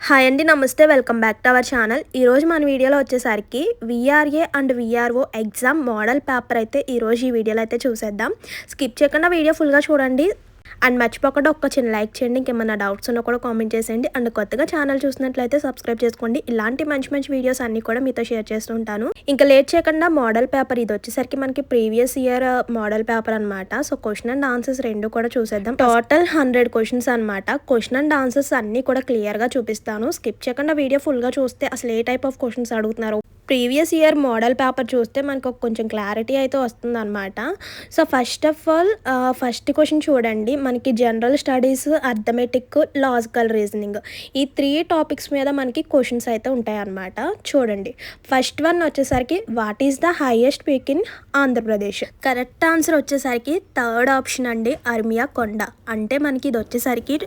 Hi అండి, నమస్తే. Welcome back to our channel. ఈరోజు మన వీడియోలో వచ్చేసరికి VRA and VRO exam model paper అయితే ఈరోజు ఈ వీడియోలో అయితే చూసేద్దాం. స్కిప్ చేయకుండా వీడియో ఫుల్గా చూడండి. అండ్ మర్చిపోకుండా ఒక చిన్న లైక్ చేయండి. ఇంకేమైనా డౌట్స్ ఉన్నా కూడా కామెంట్ చేసేయండి. అండ్ కొత్తగా ఛానల్ చూసినట్లయితే సబ్స్క్రైబ్ చేసుకోండి. ఇలాంటి మంచి మంచి వీడియోస్ అన్ని కూడా మీతో షేర్ చేస్తుంటాను. ఇంకా లేట్ చేయకుండా మోడల్ పేపర్ ఇది వచ్చేసరికి మనకి ప్రీవియస్ ఇయర్ మోడల్ పేపర్ అనమాట. సో క్వశ్చన్ అండ్ ఆన్సర్స్ రెండు కూడా చూసేద్దాం. టోటల్ 100 క్వశ్చన్స్ అనమాట. క్వశ్చన్ అండ్ ఆన్సర్స్ అన్ని కూడా క్లియర్ గా చూపిస్తాను. స్కిప్ చేయకుండా వీడియో ఫుల్ గా చూస్తే అసలు ఏ టైప్ ఆఫ్ క్వశ్చన్స్ అడుగుతున్నారు, ప్రీవియస్ ఇయర్ మోడల్ పేపర్ చూస్తే మనకు కొంచెం క్లారిటీ అయితే వస్తుంది అనమాట. So first of all first question చూడండి. మనకి general studies, arithmetic, logical reasoning ఈ 3 టాపిక్స్ మీద మనకి క్వశ్చన్స్ అయితే ఉంటాయి అన్నమాట. చూడండి, ఫస్ట్ వన్ వచ్చేసరికి what is the highest peak in Andhra Pradesh. Correct answer వచ్చేసరికి థర్డ్ ఆప్షన్ అండి, అర్మియా కొండ. అంటే మనకి ఇది వచ్చేసరికి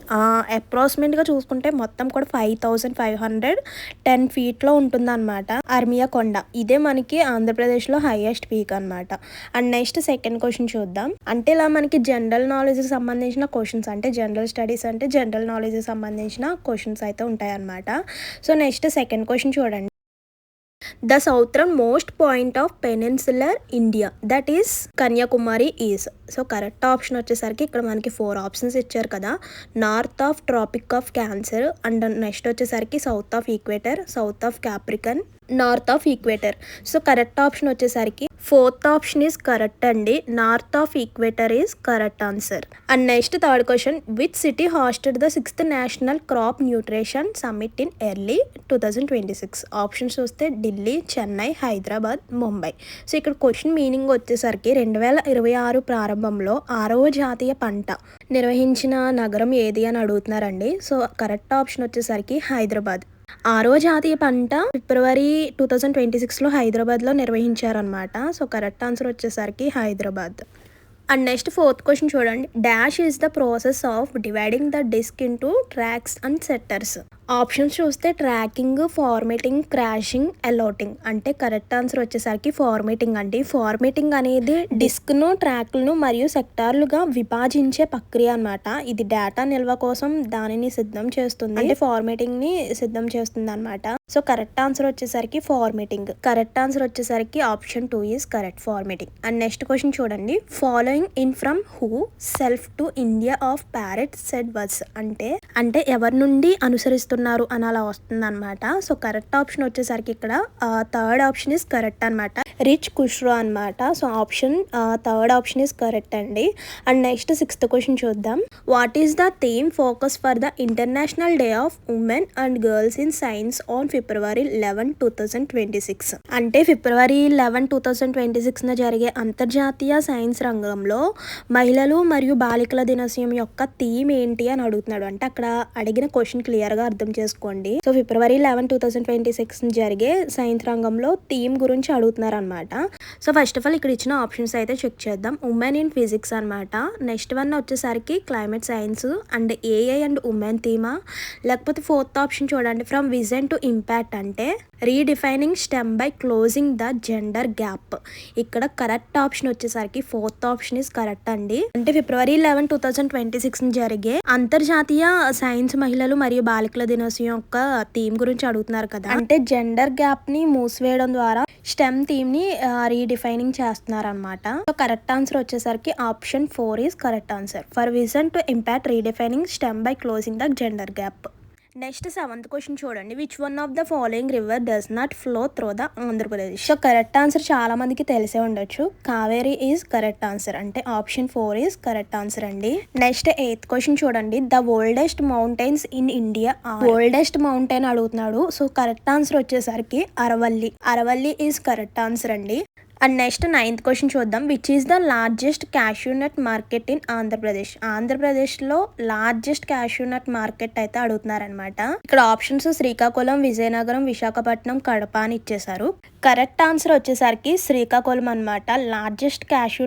అప్రాక్సిమేట్గా చూసుకుంటే మొత్తం కూడా 5510 ఫీట్లో ఉంటుంది అనమాట అర్మియా కొండ. ఇదే మనకి ఆంధ్రప్రదేశ్లో హైయెస్ట్ పీక్ అనమాట. అండ్ నెక్స్ట్ సెకండ్ క్వశ్చన్ చూద్దాం. అంటే ఇలా మనకి జనరల్ నాలెడ్జ్కి సంబంధించిన క్వశ్చన్స్, అంటే జనరల్ స్టడీస్ అంటే జనరల్ నాలెడ్జ్కి సంబంధించిన క్వశ్చన్స్ అయితే ఉంటాయి అనమాట. సో నెక్స్ట్ సెకండ్ క్వశ్చన్ చూడండి. The southern most point of peninsular India that is Kanyakumari is. So correct option వచ్చేసరికి ఇక్కడ మనకి 4 ఆప్షన్స్ ఇచ్చారు కదా. North of tropic of Cancer, and next వచ్చేసరికి south of equator, south of Capricorn, north of equator. So correct option వచ్చేసరికి fourth option is correct అండి. North of equator is correct answer. And next third question, which city hosted the 6th national crop nutrition summit in early 2026. Options వస్తే Delhi, Chennai, Hyderabad, Mumbai. So ఇక్కడ question meaning వచ్చేసరికి 2026 ప్రారంభంలో 6వ జాతీయ పంట నిర్వహించిన నగరం ఏది అని అడుగుతున్నారండి. సో కరెక్ట్ ఆప్షన్ వచ్చేసరికి హైదరాబాద్. 6వ జాతీయ పంట ఫిబ్రవరి 2026లో హైదరాబాద్లో నిర్వహించారనమాట. సో కరెక్ట్ ఆన్సర్ వచ్చేసరికి Hyderabad. And next fourth question చూడండి. Dash is the process of dividing the disk into tracks and sectors. Options చూస్తే ట్రాకింగ్, ఫార్మేటింగ్, క్రాషింగ్, అలౌటింగ్. అంటే కరెక్ట్ ఆన్సర్ వచ్చేసరికి ఫార్మేటింగ్ అండి. ఫార్మేటింగ్ అనేది డిస్క్ను, ట్రాక్లను మరియు సెక్టార్లుగా విభజించే ప్రక్రియ అనమాట. ఇది డేటా నిల్వ కోసం దానిని సిద్ధం చేస్తుంది, అంటే ఫార్మేటింగ్ ని సిద్ధం చేస్తుంది అనమాట. సో కరెక్ట్ ఆన్సర్ వచ్చేసరికి ఫార్మేటింగ్. కరెక్ట్ ఆన్సర్ వచ్చేసరికి option 2 is correct, formatting. And next question చూడండి. Following in from who self to India of parrot said words. అంటే ఎవరి నుండి అనుసరిస్తున్నారు అని అలా వస్తుంది అనమాట. సో కరెక్ట్ ఆప్షన్ వచ్చేసరికి ఇక్కడ థర్డ్ ఆప్షన్ ఇస్ కరెక్ట్ అనమాట, రిచ్ కుష్రో అనమాట. So option third option is correct అండి. అండ్ నెక్స్ట్ సిక్స్త్ క్వశ్చన్ చూద్దాం. What is the theme focus for the international day of women and girls in science on February 11, 2026. అంటే ఫిబ్రవరి 11, 2026న జరిగే అంతర్జాతీయ science రంగంలో మహిళలు మరియు బాలికల దినోత్సవం యొక్క థీమ్ ఏంటి అని అడుగుతున్నాడు. అంటే అక్కడ అడిగిన క్వశ్చన్ క్లియర్గా అర్థం చేసుకోండి. సో ఫిబ్రవరి 11, 2026 జరిగే సైన్స్ రంగంలో థీమ్ గురించి అడుగుతున్నారు అనమాట. సో ఫస్ట్ ఆఫ్ ఆల్ ఇక్కడ ఇచ్చిన ఆప్షన్స్ అయితే చెక్ చేద్దాం. ఉమెన్ ఇన్ ఫిజిక్స్ అనమాట. నెక్స్ట్ వన్ వచ్చేసరికి climate science and AI and women థీమా, లేకపోతే ఫోర్త్ ఆప్షన్ చూడండి, ఫ్రమ్ విజన్ టు ఇంపాక్ట్, అంటే redefining STEM by closing the gender gap. ఇక్కడ కరెక్ట్ ఆప్షన్ వచ్చేసరికి ఫోర్త్ ఆప్షన్ ఇస్ కరెక్ట్ అండి. అంటే ఫిబ్రవరి 11, 2026 జరిగే అంతర్జాతీయ సైన్స్ మహిళలు మరియు బాలికల దినోత్సవం యొక్క థీమ్ గురించి అడుగుతున్నారు కదా. అంటే జెండర్ గ్యాప్ ని మూసివేయడం ద్వారా స్టెమ్ థీమ్ ని రీడిఫైనింగ్ చేస్తున్నారు అనమాట. సో కరెక్ట్ ఆన్సర్ వచ్చేసరికి option 4 is correct answer, for vision to impact redefining STEM by closing the gender gap. Next seventh question చూడండి. Which one of the following river does not flow through the Andhra Pradesh. So correct answer చాలా మందికి తెలిసే ఉండొచ్చు, Kaveri is correct answer. అంటే option 4 is correct answer అండి. Next eighth question చూడండి. The oldest mountains in India. Oldest mountain అడుగుతున్నాడు. So correct answer వచ్చేసరికి Aravalli. Aravalli is correct answer అండి. అండ్ నెక్స్ట్ నైన్త్ క్వశ్చన్ చూద్దాం. Which is the largest cashew nut market in Andhra Pradesh. ఆంధ్రప్రదేశ్లో largest cashew nut market అయితే అడుగుతున్నారనమాట. ఇక్కడ options Srikakulam, Vizianagaram, Visakhapatnam, Kadapa అని ఇచ్చేసారు. కరెక్ట్ ఆన్సర్ వచ్చేసరికి శ్రీకాకుళం అనమాట. లార్జెస్ట్ క్యాష్యూ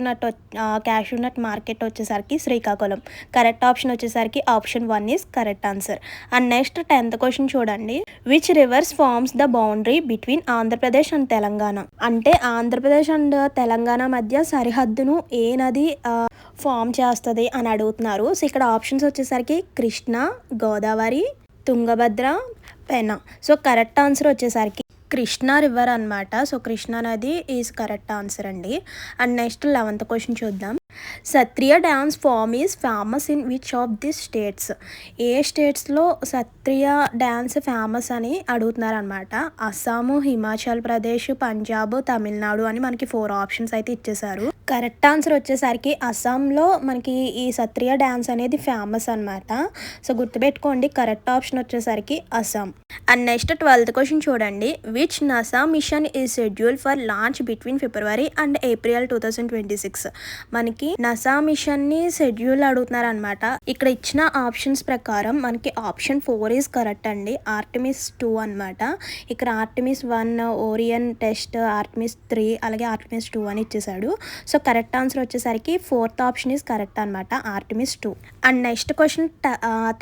నట్ మార్కెట్ వచ్చేసరికి శ్రీకాకుళం. కరెక్ట్ ఆప్షన్ వచ్చేసరికి option 1 is correct answer. And next 10th question చూడండి. Which rivers forms the boundary between Andhra Pradesh and Telangana. అంటే ఆంధ్రప్రదేశ్ అండ్ తెలంగాణ మధ్య సరిహద్దును ఏ నది ఫామ్ చేస్తుంది అని అడుగుతున్నారు. సో ఇక్కడ ఆప్షన్స్ వచ్చేసరికి Krishna, Godavari, Tungabhadra, Penna. So correct answer వచ్చేసరికి కృష్ణా రివర్ అనమాట. సో కృష్ణా నది ఈజ్ కరెక్ట్ ఆన్సర్ అండి. అండ్ నెక్స్ట్ 11th క్వశ్చన్ చూద్దాం. Sattriya dance form is famous in which of the states? ఏ స్టేట్స్లో సత్రియ డ్యాన్స్ ఫేమస్ అని అడుగుతున్నారు అనమాట. అస్సాము, హిమాచల్ ప్రదేశ్, పంజాబ్, తమిళనాడు అని మనకి 4 ఆప్షన్స్ అయితే ఇచ్చేసారు. కరెక్ట్ ఆన్సర్ వచ్చేసరికి అస్సాంలో మనకి ఈ సత్రియ డ్యాన్స్ అనేది ఫేమస్ అనమాట. సో గుర్తుపెట్టుకోండి, కరెక్ట్ ఆప్షన్ వచ్చేసరికి Assam. And next 12th question చూడండి. Which NASA mission is scheduled for launch between February and April 2026? మనకి నాసా మిషన్ ని షెడ్యూల్ అడుగుతున్నారు అనమాట. ఇక్కడ ఇచ్చిన ఆప్షన్స్ ప్రకారం మనకి ఆప్షన్ 4 ఈజ్ కరెక్ట్ అండి. ఆర్టమిస్ 2 అనమాట. ఇక్కడ ఆర్టమిస్ 1, ఓరియన్ టెస్ట్, ఆర్టమిస్ 3, అలాగే ఆర్టమిస్ 2 అని ఇచ్చేసాడు. సో కరెక్ట్ ఆన్సర్ వచ్చేసరికి 4th ఆప్షన్ ఈజ్ కరెక్ట్ అనమాట, ఆర్టమిస్ 2. And next question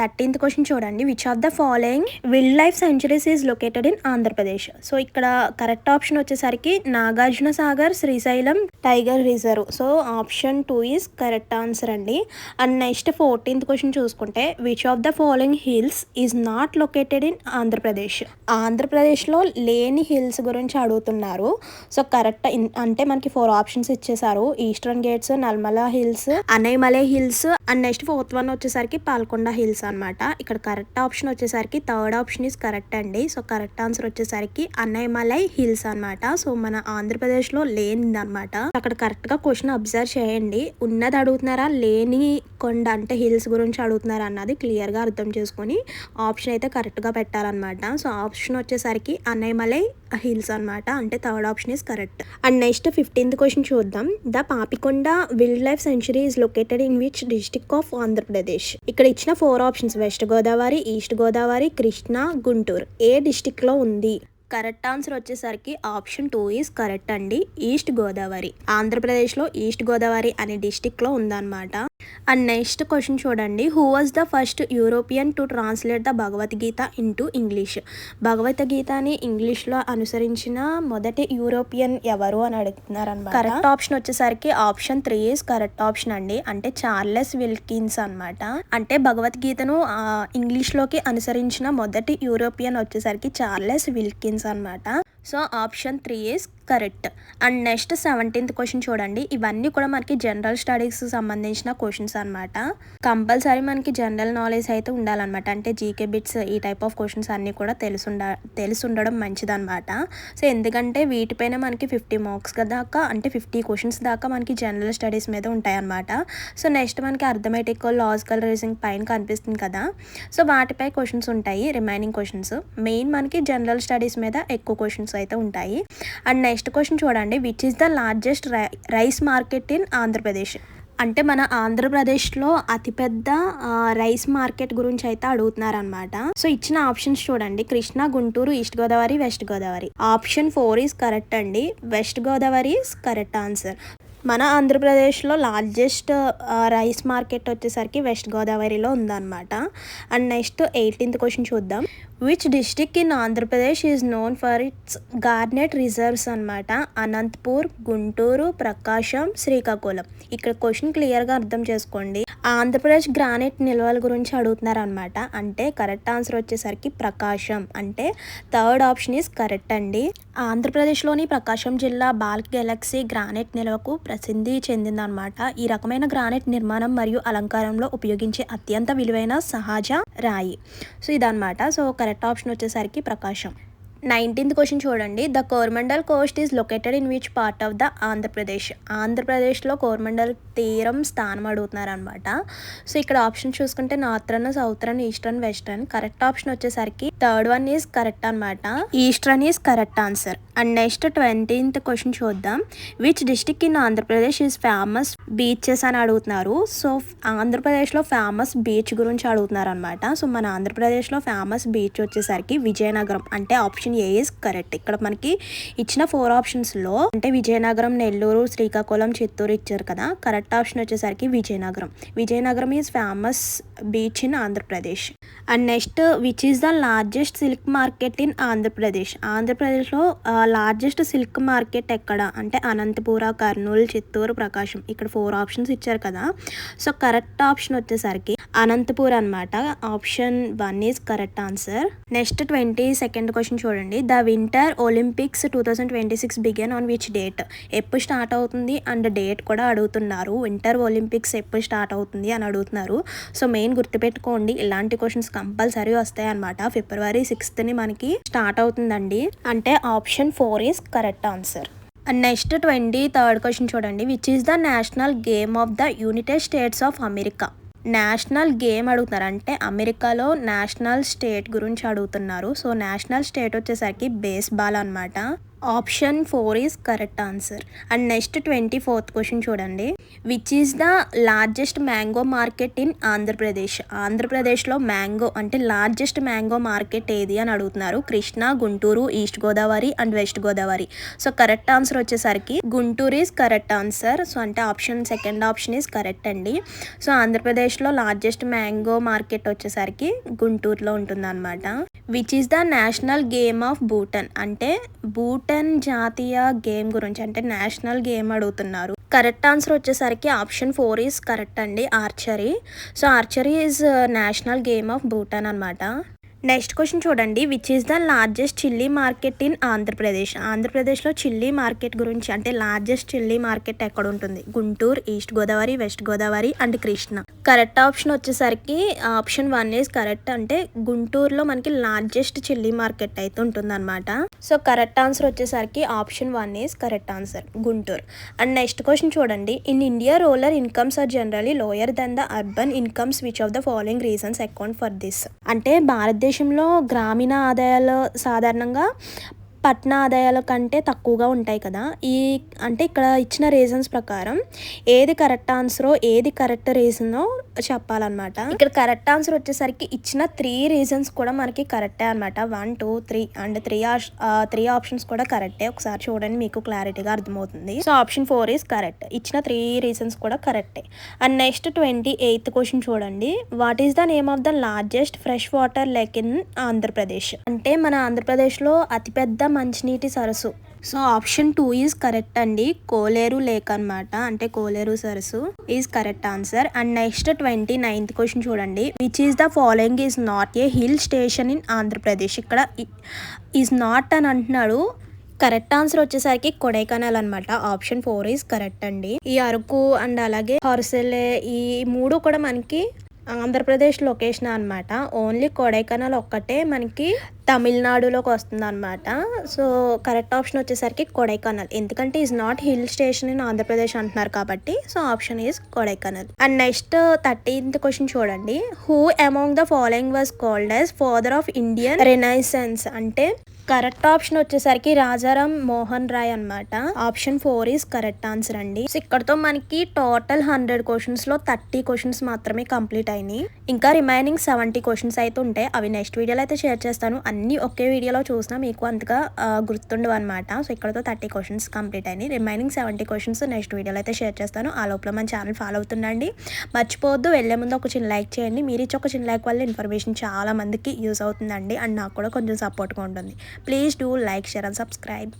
13th question చూడండి. Which of the following wild life sanctuaries is located in Andhra Pradesh? So ఇక్కడ కరెక్ట్ ఆప్షన్ వచ్చేసరికి Nagarjuna Sagar, Srisailam tiger reserve. So option 2 is correct answer అండి. And next 14th question చూసుకుంటే which of the following hills is not located in Andhra Pradesh? ఆంధ్రప్రదేశ్లో లేని hills గురించి అడుగుతున్నారు. So correct అంటే మనకి 4 ఆప్షన్స్ ఇచ్చేసారు. Eastern Ghats, Nallamala hills, Anaimalai hills. And next 4th one వచ్చేసరికి పాల్కొండ హిల్స్ అనమాట. ఇక్కడ కరెక్ట్ ఆప్షన్ వచ్చేసరికి 3rd ఆప్షన్ ఈజ్ కరెక్ట్ అండి. సో కరెక్ట్ ఆన్సర్ వచ్చేసరికి అనైమలై హిల్స్ అనమాట. సో మన ఆంధ్రప్రదేశ్లో లేనిదనమాట. అక్కడ కరెక్ట్గా క్వశ్చన్ అబ్జర్వ్ చేయండి. ఉన్నది అడుగుతున్నారా, లేని కొండ అంటే హిల్స్ గురించి అడుగుతున్నారా అన్నది క్లియర్గా అర్థం చేసుకొని ఆప్షన్ అయితే కరెక్ట్గా పెట్టాలన్నమాట. సో ఆప్షన్ వచ్చేసరికి అనైమలై హిల్స్ అనమాట, అంటే 3rd option is correct. And next 15th question చూద్దాం. The Papikonda wild life sanctuary is located in which district of Andhra Pradesh? ఇక్కడ ఇచ్చిన 4 options west Godavari, east Godavari, Krishna, Guntur. ఏ డిస్ట్రిక్ట్లో ఉంది? కరెక్ట్ ఆన్సర్ వచ్చేసరికి ఆప్షన్ 2 ఈజ్ కరెక్ట్ అండి, ఈస్ట్ గోదావరి. ఆంధ్రప్రదేశ్లో ఈస్ట్ గోదావరి అనే డిస్టిక్లో ఉందన్నమాట. అండ్ నెక్స్ట్ క్వశ్చన్ చూడండి. Who was the first European to translate the Bhagavad Gita into English? భగవద్గీతని ఇంగ్లీష్లో అనుసరించిన మొదటి యూరోపియన్ ఎవరు అని అడుగుతున్నారు అనమాట. కరెక్ట్ ఆప్షన్ వచ్చేసరికి ఆప్షన్ 3 ఈజ్ కరెక్ట్ ఆప్షన్ అండి, అంటే చార్లెస్ విల్కిన్స్ అనమాట. అంటే భగవద్గీతను ఇంగ్లీష్లోకి అనుసరించిన మొదటి యూరోపియన్ వచ్చేసరికి చార్లెస్ విల్కిన్స్ అనమాట. So option 3 is correct. And next 17th question చూడండి. ఇవన్నీ కూడా మనకి జనరల్ స్టడీస్ సంబంధించిన క్వశ్చన్స్ అనమాట. కంపల్సరీ మనకి జనరల్ నాలెడ్జ్ అయితే ఉండాలన్నమాట. అంటే జీకే బిట్స్, ఈ టైప్ ఆఫ్ క్వశ్చన్స్ అన్నీ కూడా తెలిసి ఉండడం మంచిదన్నమాట. సో ఎందుకంటే వీటిపైన మనకి 50 మార్క్స్ దాకా, అంటే 50 క్వశ్చన్స్ దాకా మనకి జనరల్ స్టడీస్ మీద ఉంటాయన్నమాట. సో నెక్స్ట్ మనకి అర్థమెటిక్, లాజికల్ రీజనింగ్ పైన కనిపిస్తుంది కదా, సో వాటిపై క్వశ్చన్స్ ఉంటాయి. రిమైనింగ్ క్వశ్చన్స్ మెయిన్ మనకి జనరల్ స్టడీస్ మీద ఎక్కువ క్వశ్చన్స్ అయితే ఉంటాయి. అండ్ నెక్స్ట్ క్వశ్చన్ చూడండి. Which is the largest rice market in Andhra Pradesh? అంటే మన ఆంధ్రప్రదేశ్లో అతిపెద్ద రైస్ మార్కెట్ గురించి అయితే అడుగుతున్నారనమాట. సో ఇచ్చిన ఆప్షన్స్ చూడండి. Krishna, Guntur, east Godavari, west Godavari. Option 4 is correct అండి, west Godavari is correct answer. మన ఆంధ్రప్రదేశ్లో లార్జెస్ట్ రైస్ మార్కెట్ వచ్చేసరికి వెస్ట్ గోదావరిలో ఉందన్నమాట. అండ్ నెక్స్ట్ 18th క్వశ్చన్ చూద్దాం. Which district in Andhra Pradesh is known for its garnet reserves అనమాట. అనంతపూర్, గుంటూరు, ప్రకాశం, శ్రీకాకుళం. ఇక్కడ క్వశ్చన్ క్లియర్గా అర్థం చేసుకోండి. ఆంధ్రప్రదేశ్ గ్రానైట్ నిల్వల గురించి అడుగుతున్నారు అనమాట. అంటే కరెక్ట్ ఆన్సర్ వచ్చేసరికి ప్రకాశం, అంటే 3rd ఆప్షన్ ఈజ్ కరెక్ట్ అండి. ఆంధ్రప్రదేశ్లోని ప్రకాశం జిల్లా బాల్క్ గెలాక్సీ గ్రానైట్ నిల్వకు ప్రసిద్ధి చెందిందనమాట. ఈ రకమైన గ్రానైట్ నిర్మాణం మరియు అలంకారంలో ఉపయోగించే అత్యంత విలువైన సహజ రాయి. సో ఇదనమాట. సో కరెక్ట్ ఆప్షన్ వచ్చేసరికి ప్రకాశం. 19th క్వశ్చన్ చూడండి. The Coromandel Coast is located in which part of the Andhra Pradesh? ఆంధ్రప్రదేశ్లో కోరమండల్ తీరం స్థానం అడుగుతున్నారు అనమాట. సో ఇక్కడ ఆప్షన్ చూసుకుంటే northern, southern, eastern, western. Correct option వచ్చేసరికి 3rd వన్ ఈజ్ కరెక్ట్ అనమాట, eastern is correct answer. And next 20th question చూద్దాం. Which district in Andhra Pradesh is famous beaches అని అడుగుతున్నారు. సో ఆంధ్రప్రదేశ్లో ఫేమస్ బీచ్ గురించి అడుగుతున్నారు అనమాట. సో మన ఆంధ్రప్రదేశ్లో ఫేమస్ బీచ్ వచ్చేసరికి విజయనగరం, అంటే option option A is correct. ఇక్కడ మనకి ఇచ్చిన 4 ఆప్షన్స్లో అంటే విజయనగరం, నెల్లూరు, శ్రీకాకుళం, చిత్తూరు ఇచ్చారు కదా. కరెక్ట్ ఆప్షన్ వచ్చేసరికి Vizianagaram. Vizianagaram is famous beach in Andhra Pradesh. And next, which is the largest silk market in Andhra Pradesh. ఆంధ్రప్రదేశ్లో లార్జెస్ట్ సిల్క్ మార్కెట్ ఎక్కడ అంటే అనంతపుర, కర్నూలు, చిత్తూరు, ప్రకాశం. ఇక్కడ 4 ఆప్షన్స్ ఇచ్చారు కదా. సో కరెక్ట్ ఆప్షన్ వచ్చేసరికి అనంతపూర్ అనమాట. Option 1 is correct answer. Next 22nd question చూడండి. The winter Olympics 2026 begin on which date. ఎప్పుడు స్టార్ట్ అవుతుంది అండ్ డేట్ కూడా అడుగుతున్నారు. వింటర్ ఒలింపిక్స్ ఎప్పుడు స్టార్ట్ అవుతుంది అని అడుగుతున్నారు. సో మెయిన్ గుర్తుపెట్టుకోండి, ఇలాంటి క్వశ్చన్స్ కంపల్సరీ వస్తాయి అనమాట. February 6th మనకి స్టార్ట్ అవుతుందండి. అంటే option 4 is correct answer. And next 23rd question చూడండి. Which is the national game of the United States of America. National game అడుగుతున్నారు అంటే అమెరికాలో నేషనల్ స్టేట్ గురించి అడుగుతున్నారు. సో నేషనల్ స్టేట్ వచ్చేసరికి బేస్బాల్ అనమాట. Option 4 is correct answer. And next 24th question చూడండి. Which is the largest mango market in Andhra Pradesh. ఆంధ్రప్రదేశ్లో mango అంటే లార్జెస్ట్ మ్యాంగో మార్కెట్ ఏది అని అడుగుతున్నారు. Krishna, Guntur, east Godavari and west Godavari. So correct answer వచ్చేసరికి Guntur is correct answer. So అంటే option 2nd option is correct అండి. So ఆంధ్రప్రదేశ్లో లార్జెస్ట్ మ్యాంగో మార్కెట్ వచ్చేసరికి గుంటూరులో ఉంటుందన్నమాట. Which is the national game of Bhutan. అంటే భూటాన్ జాతీయ గేమ్ గురించి అంటే నేషనల్ గేమ్ అడుగుతున్నారు. కరెక్ట్ ఆన్సర్ వచ్చేసరికి ఆప్షన్ 4 ఈజ్ కరెక్ట్ అండి, archery. So archery is national game of Bhutan అనమాట. నెక్స్ట్ క్వశ్చన్ చూడండి. Which is the largest chilli market in Andhra Pradesh. ఆంధ్రప్రదేశ్లో చిల్లీ మార్కెట్ గురించి అంటే లార్జెస్ట్ చిల్లీ మార్కెట్ ఎక్కడ ఉంటుంది. Guntur, east Godavari, west Godavari and Krishna. Correct option వచ్చేసరికి ఆప్షన్ 1 ఈజ్ కరెక్ట్. అంటే గుంటూరులో మనకి లార్జెస్ట్ చిల్లీ మార్కెట్ అయితే ఉంటుంది అనమాట. సో కరెక్ట్ ఆన్సర్ వచ్చేసరికి option 1 is correct answer, Guntur. And next question చూడండి. In India rural incomes are generally lower than the urban incomes. Which of the following reasons account for this. అంటే భారతదేశంలో గ్రామీణ ఆదాయాలు సాధారణంగా పట్టణ ఆదాయాల కంటే తక్కువగా ఉంటాయి కదా. అంటే ఇక్కడ ఇచ్చిన రీజన్స్ ప్రకారం ఏది కరెక్ట్ ఆన్సరో ఏది కరెక్ట్ రీజనో చెప్పాలన్నమాట. ఇక్కడ కరెక్ట్ ఆన్సర్ వచ్చేసరికి ఇచ్చిన 3 రీజన్స్ కూడా మనకి కరెక్టే అనమాట. 1, 2, 3 అండ్ 3 ఆప్షన్స్ కూడా కరెక్టే. ఒకసారి చూడండి, మీకు క్లారిటీగా అర్థమవుతుంది. So option 4 is correct. ఇచ్చిన 3 రీజన్స్ కూడా కరెక్టే. అండ్ నెక్స్ట్ 28th క్వశ్చన్ చూడండి. What is the name of the largest fresh water lake in Andhra Pradesh. అంటే మన ఆంధ్రప్రదేశ్లో అతిపెద్ద మంచినీటి సరస్సు. సో ఆప్షన్ 2 ఈజ్ కరెక్ట్ అండి, కోలేరు లేక్ అనమాట. అంటే కోలేరు సరస్సు is correct answer. And next 29th question చూడండి. Which is the following is not a hill station in Andhra Pradesh. ఇక్కడ ఈజ్ నాట్ అని అంటున్నాడు. కరెక్ట్ ఆన్సర్ వచ్చేసరికి కొడైకెనాల్ అనమాట. ఆప్షన్ 4 ఈజ్ కరెక్ట్ అండి. ఈ అరకు అండ్ అలాగే హార్సెలే ఈ 3 కూడా మనకి ఆంధ్రప్రదేశ్ లొకేషన్ అనమాట. ఓన్లీ కొడైకెనాల్ ఒక్కటే మనకి తమిళనాడులోకి వస్తుంది అనమాట. సో కరెక్ట్ ఆప్షన్ వచ్చేసరికి కొడైకెనాల్. ఎందుకంటే is not hill station in Andhra Pradesh అంటున్నారు కాబట్టి. So option is Kodaikanal. And next 30th question చూడండి. Who among the following was called as father of Indian renaissance. అంటే కరెక్ట్ ఆప్షన్ వచ్చేసరికి రాజారాం మోహన్ రాయ్ అనమాట. ఆప్షన్ 4 ఈజ్ కరెక్ట్ ఆన్సర్ అండి. So ఇక్కడతో మనకి టోటల్ 100 క్వశ్చన్స్ లో 30 క్వశ్చన్స్ మాత్రమే కంప్లీట్ అయినాయి. ఇంకా రిమైనింగ్ 70 క్వశ్చన్స్ అయితే ఉంటాయి. అవి నెక్స్ట్ వీడియోలో అయితే షేర్ చేస్తాను. అన్ని ఒకే వీడియోలో చూసినా మీకు అంతగా గుర్తుండవు అనమాట. సో ఇక్కడతో 30 క్వశ్చన్స్ కంప్లీట్ అయినాయి. రిమైనింగ్ 70 క్వశ్చన్స్ నెక్స్ట్ వీడియోలో అయితే షేర్ చేస్తాను. ఆ లోపల మన ఛానల్ ఫాలో అవుతుండండి. మర్చిపోవద్దు, వెళ్లే ముందు ఒక చిన్న లైక్ చేయండి. మీరు ఇచ్చి ఒక చిన్న లైక్ వల్ల ఇన్ఫర్మేషన్ చాలా మందికి యూజ్ అవుతుందండి. అండ్ నాకు కూడా కొంచెం సపోర్ట్గా ఉంటుంది. Please do like, share and subscribe.